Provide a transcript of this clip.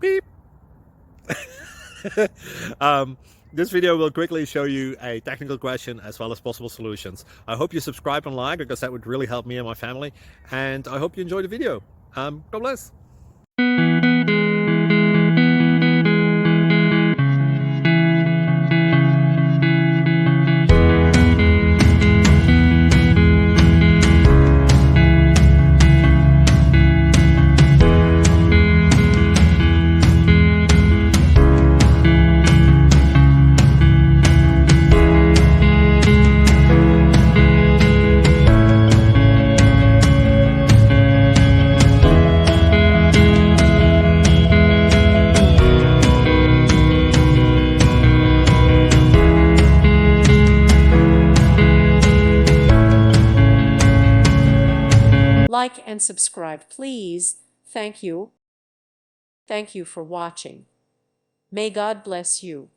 Beep. This video will quickly show you a technical question as well as possible solutions. I hope you subscribe and like, because that would really help me and my family. And I hope you enjoy the video. God bless. Like and subscribe, please. Thank you. Thank you for watching. May God bless you.